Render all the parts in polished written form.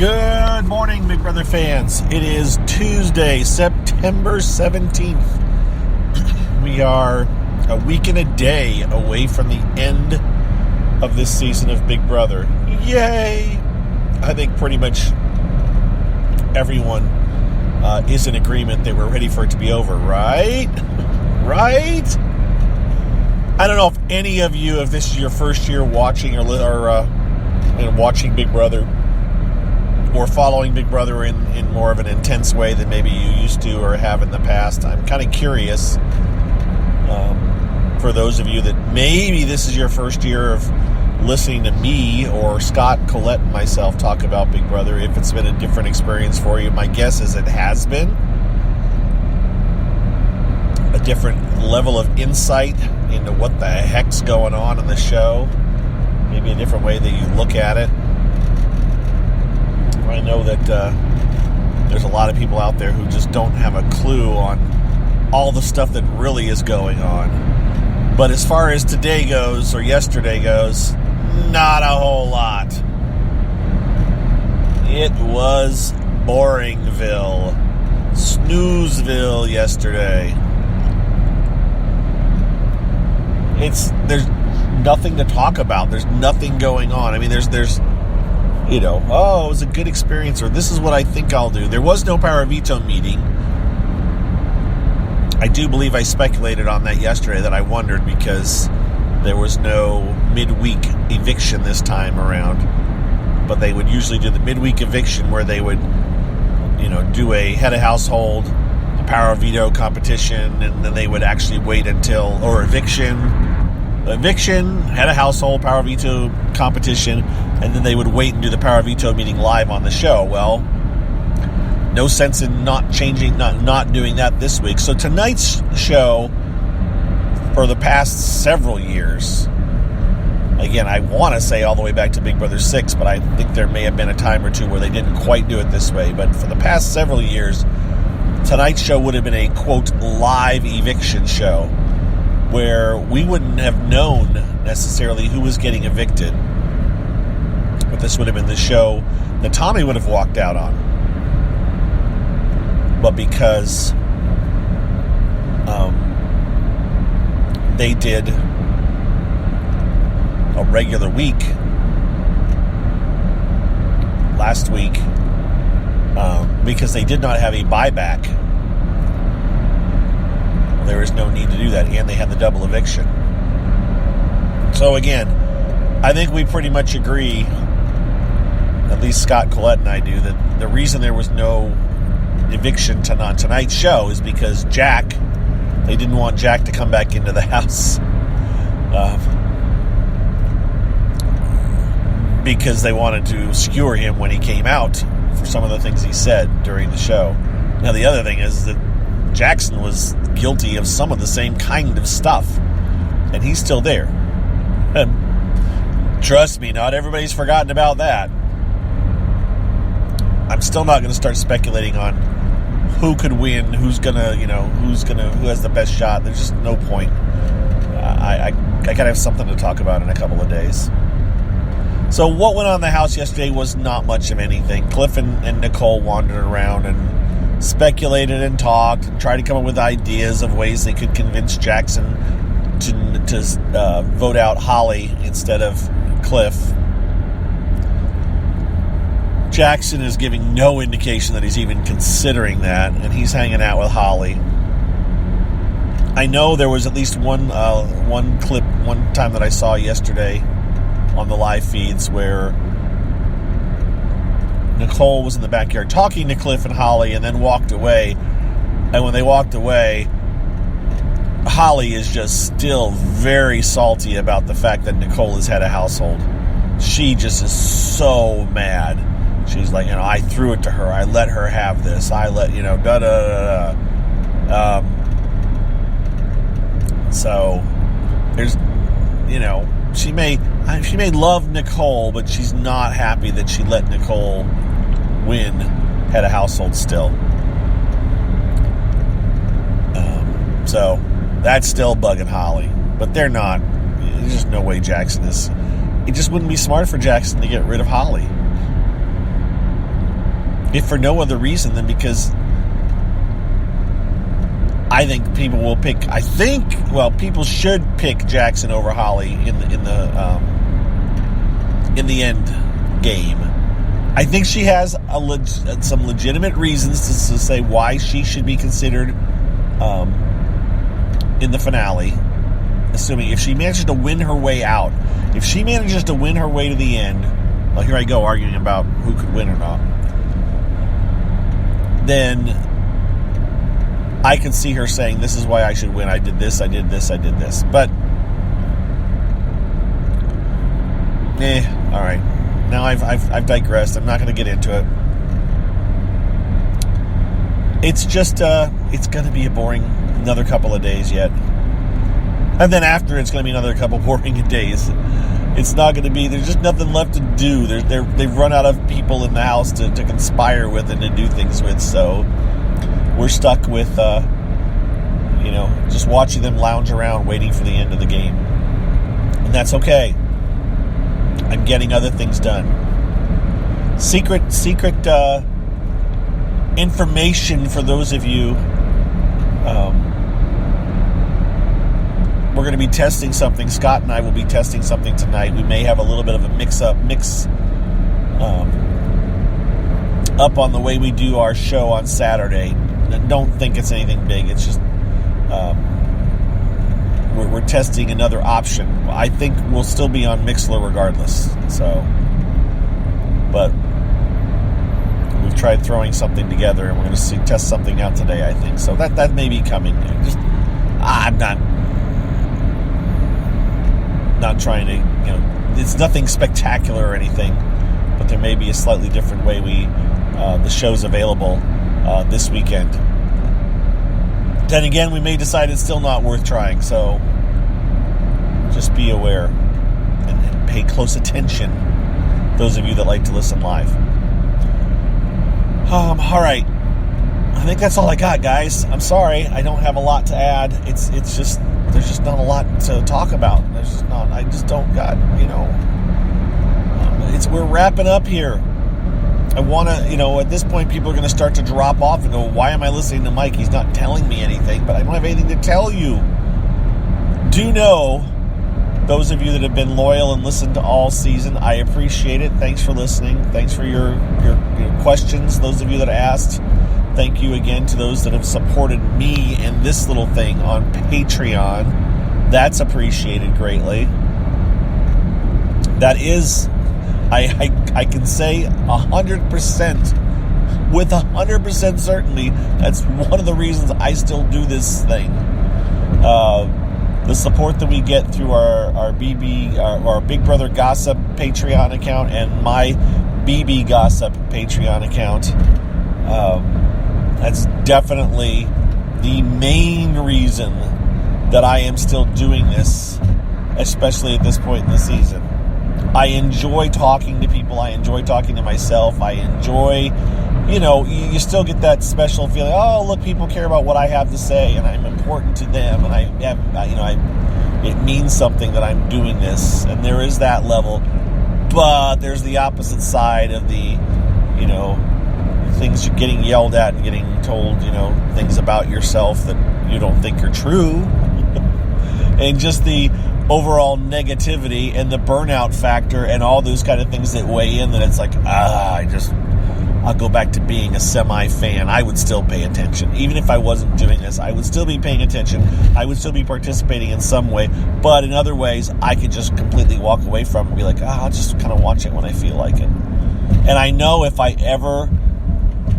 Good morning, Big Brother fans. It is Tuesday, September 17th. We are a week and a day away from the end of this season of Big Brother. Yay! I think pretty much everyone is in agreement that we're ready for it to be over, right? Right? I don't know if any of you, if this is your first year watching or watching Big Brother, or following Big Brother in more of an intense way than maybe you used to or have in the past. I'm kind of curious, for those of you that maybe this is your first year of listening to me or Scott, Colette, and myself talk about Big Brother, if it's been a different experience for you. My guess is it has been. A different level of insight into what the heck's going on in the show. Maybe a different way that you look at it. I know that there's a lot of people out there who just don't have a clue on all the stuff that really is going on. But as far as today goes, or yesterday goes, not a whole lot. It was Boringville, Snoozeville yesterday. There's nothing to talk about. There's nothing going on. I mean, there's it was a good experience, or this is what I think I'll do. There was no Power Veto meeting. I do believe I speculated on that yesterday, that I wondered because there was no midweek eviction this time around. But they would usually do the midweek eviction where they would, do a head of household, a Power Veto competition, and then they would actually wait until, or eviction, head of household, Power Veto competition, and then they would wait and do the Power Veto meeting live on the show. Well, no sense in not doing that this week. So tonight's show, for the past several years, again, I want to say all the way back to Big Brother 6, but I think there may have been a time or two where they didn't quite do it this way. But for the past several years, tonight's show would have been a, quote, live eviction show, where we wouldn't have known necessarily who was getting evicted. But this would have been the show that Tommy would have walked out on. But because they did a regular week last week, because they did not have a buyback, there is no need to do that, and they had the double eviction. So again, I think we pretty much agree, at least Scott, Colette, and I do, that the reason there was no eviction on tonight's show is because they didn't want Jack to come back into the house, because they wanted to skewer him when he came out for some of the things he said during the show. Now, the other thing is that Jackson was guilty of some of the same kind of stuff, and he's still there. Trust me, not everybody's forgotten about that. I'm still not going to start speculating on who could win, who has the best shot. There's just no point. I gotta have something to talk about in a couple of days. So what went on in the house yesterday was not much of anything. Cliff and Nicole wandered around and speculated and talked and tried to come up with ideas of ways they could convince Jackson to vote out Holly instead of Cliff. Jackson is giving no indication that he's even considering that, and he's hanging out with Holly. I know there was at least one clip, one time that I saw yesterday on the live feeds where Nicole was in the backyard talking to Cliff and Holly and then walked away. And when they walked away, Holly is just still very salty about the fact that Nicole has had a household. She just is so mad. She's like, I threw it to her. I let her have this. I let, so there's, she may love Nicole, but she's not happy that she let Nicole win head of household still. So that's still bugging Holly, but they're not. There's just no way Jackson is. It just wouldn't be smart for Jackson to get rid of Holly. if for no other reason than because I think people will pick. People should pick Jackson over Holly in the end game. I think she has some legitimate reasons to say why she should be considered in the finale. Assuming if she manages to win her way out, if she manages to win her way to the end, well, here I go arguing about who could win or not, then I can see her saying, this is why I should win. I did this, I did this, I did this. But, all right. Now I've digressed. I'm not going to get into it. It's just, it's going to be a boring another couple of days yet. And then after, it's going to be another couple boring days. It's not going to be, there's just nothing left to do. They've run out of people in the house to conspire with and to do things with. So we're stuck with, just watching them lounge around waiting for the end of the game. And that's okay. I'm getting other things done. Secret information for those of you. We're going to be testing something. Scott and I will be testing something tonight. We may have a little bit of a mix up on the way we do our show on Saturday. Don't think it's anything big. It's just we're testing another option. I think we'll still be on Mixler regardless. So, but we've tried throwing something together, and we're going to test something out today, I think. So that may be coming. I'm not trying to, it's nothing spectacular or anything, but there may be a slightly different way the show's available this weekend. Then again, we may decide it's still not worth trying, so just be aware and pay close attention, those of you that like to listen live. All right. I think that's all I got, guys. I'm sorry, I don't have a lot to add. It's just, there's just not a lot to talk about. There's just not, I just don't got, we're wrapping up here. I want to, at this point, people are going to start to drop off and go, why am I listening to Mike? He's not telling me anything, but I don't have anything to tell you. Do know, those of you that have been loyal and listened to all season, I appreciate it. Thanks for listening. Thanks for your questions. Those of you that asked, thank you again to those that have supported me and this little thing on Patreon. That's appreciated greatly. That is, I can say 100%, with 100% certainty, that's one of the reasons I still do this thing. The support that we get through our Big Brother Gossip Patreon account and my BB Gossip Patreon account, that's definitely the main reason that I am still doing this, especially at this point in the season. I enjoy talking to people. I enjoy talking to myself. I enjoy, you still get that special feeling, oh, look, people care about what I have to say, and I'm important to them, and it means something that I'm doing this, and there is that level. But there's the opposite side of the, things you're getting yelled at and getting told, things about yourself that you don't think are true. And just the overall negativity and the burnout factor and all those kind of things that weigh in, that it's like, I'll go back to being a semi-fan. I would still pay attention. Even if I wasn't doing this, I would still be paying attention. I would still be participating in some way. But in other ways, I could just completely walk away from it and be like, I'll just kind of watch it when I feel like it. And I know if I ever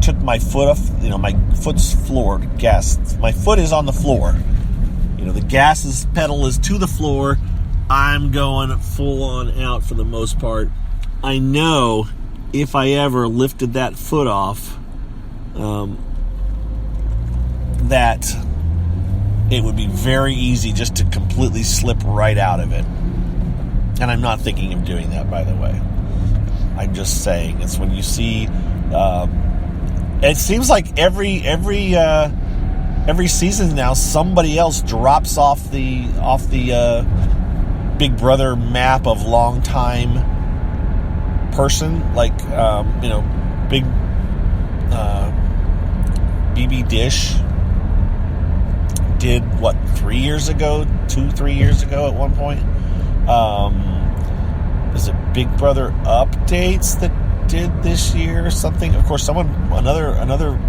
took my foot off, my foot's floored, gas, my foot is on the floor. The gas pedal is to the floor. I'm going full on out for the most part. I know if I ever lifted that foot off, that it would be very easy just to completely slip right out of it. And I'm not thinking of doing that, by the way. I'm just saying, it's when you see, it seems like every season now, somebody else drops off the Big Brother map of long time person. Like, BB Dish did, 3 years ago? 2-3 years ago at one point? Is it Big Brother Updates that did this year or something? Of course, another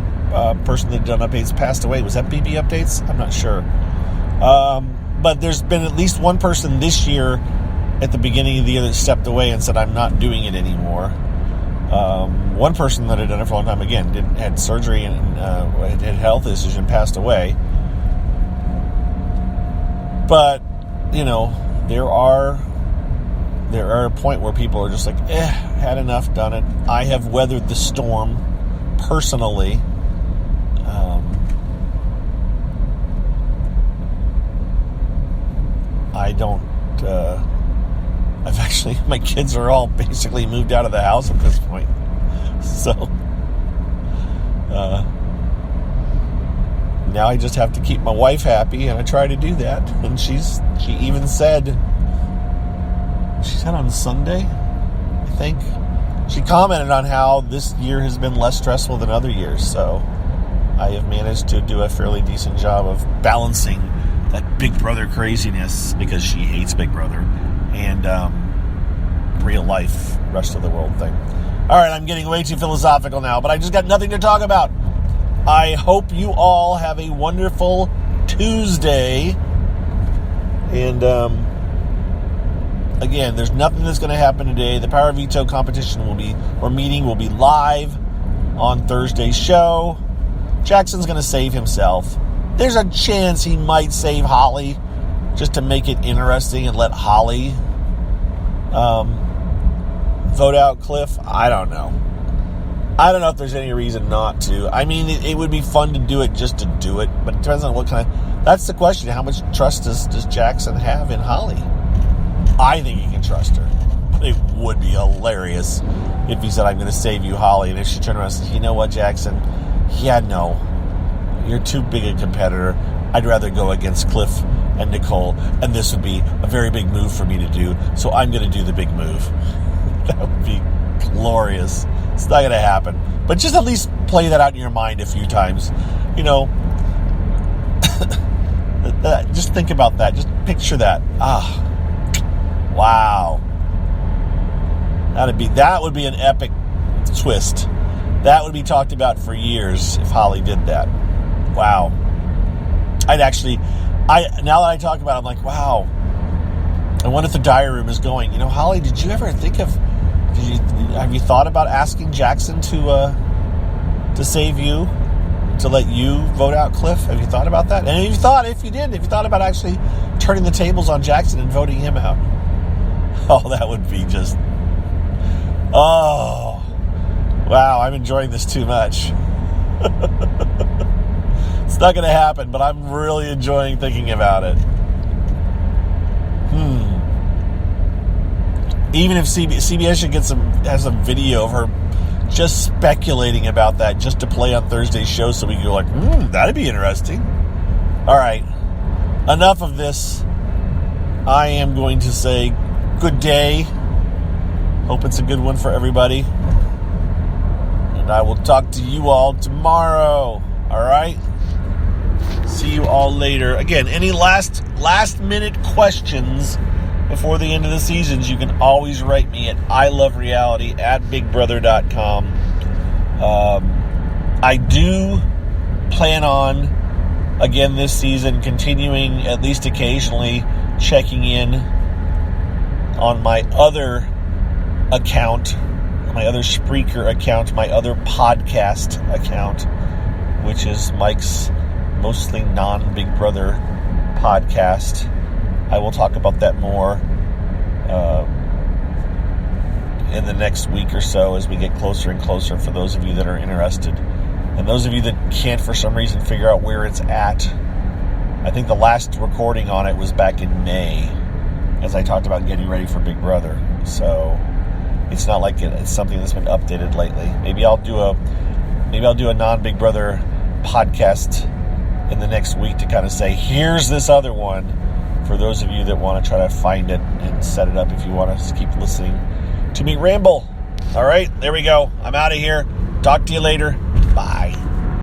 person that done updates passed away. Was that BB Updates? I'm not sure. But there's been at least one person this year at the beginning of the year that stepped away and said, I'm not doing it anymore. One person that had done it for a long time, again, had surgery and had health issues and passed away. But, there are a point where people are just like, had enough, done it. I have weathered the storm personally. I don't, my kids are all basically moved out of the house at this point. So, now I just have to keep my wife happy, and I try to do that. And she even said on Sunday, I think, she commented on how this year has been less stressful than other years. So I have managed to do a fairly decent job of balancing that Big Brother craziness, because she hates Big Brother, and real life, rest of the world thing. All right, I'm getting way too philosophical now, but I just got nothing to talk about. I hope you all have a wonderful Tuesday. And again, there's nothing that's going to happen today. The Power Veto competition meeting will be live on Thursday's show. Jackson's going to save himself. There's a chance he might save Holly just to make it interesting and let Holly vote out Cliff. I don't know. I don't know if there's any reason not to. I mean, it would be fun to do it just to do it, but it depends on what kind of... That's the question. How much trust does Jackson have in Holly? I think he can trust her. It would be hilarious if he said, I'm going to save you, Holly, and if she turned around and said, you know what, Jackson? Yeah, no. You're too big a competitor. I'd rather go against Cliff and Nicole, and this would be a very big move for me to do, so I'm going to do the big move. That would be glorious. It's not going to happen. But just at least play that out in your mind a few times. Just think about that. Just picture that. Wow. That would be an epic twist. That would be talked about for years if Holly did that. Wow. Now that I talk about it, I'm like, wow. I wonder if the diary room is going, Holly, did you ever think of... Have you thought about asking Jackson to save you, to let you vote out Cliff? Have you thought about that? And if you thought about actually turning the tables on Jackson and voting him out, oh, that would be just, oh, wow, I'm enjoying this too much. It's not going to happen, but I'm really enjoying thinking about it. Even if CBS should have some video of her just speculating about that just to play on Thursday's show, so we can go like, that'd be interesting. All right, enough of this. I am going to say good day. Hope it's a good one for everybody. And I will talk to you all tomorrow. All right? See you all later. Again, any last minute questions before the end of the seasons, you can always write me at ilovereality@bigbrother.com. I do plan on, again this season, continuing at least occasionally checking in on my other account, my other Spreaker account, my other podcast account, which is Mike's mostly non-Big Brother podcast. I will talk about that more in the next week or so as we get closer and closer, for those of you that are interested. And those of you that can't for some reason figure out where it's at, I think the last recording on it was back in May, as I talked about getting ready for Big Brother. So it's not like it's something that's been updated lately. Maybe I'll do a non-Big Brother podcast in the next week to kind of say, here's this other one, for those of you that want to try to find it and set it up if you want to keep listening to me ramble. All right, there we go. I'm out of here. Talk to you later. Bye.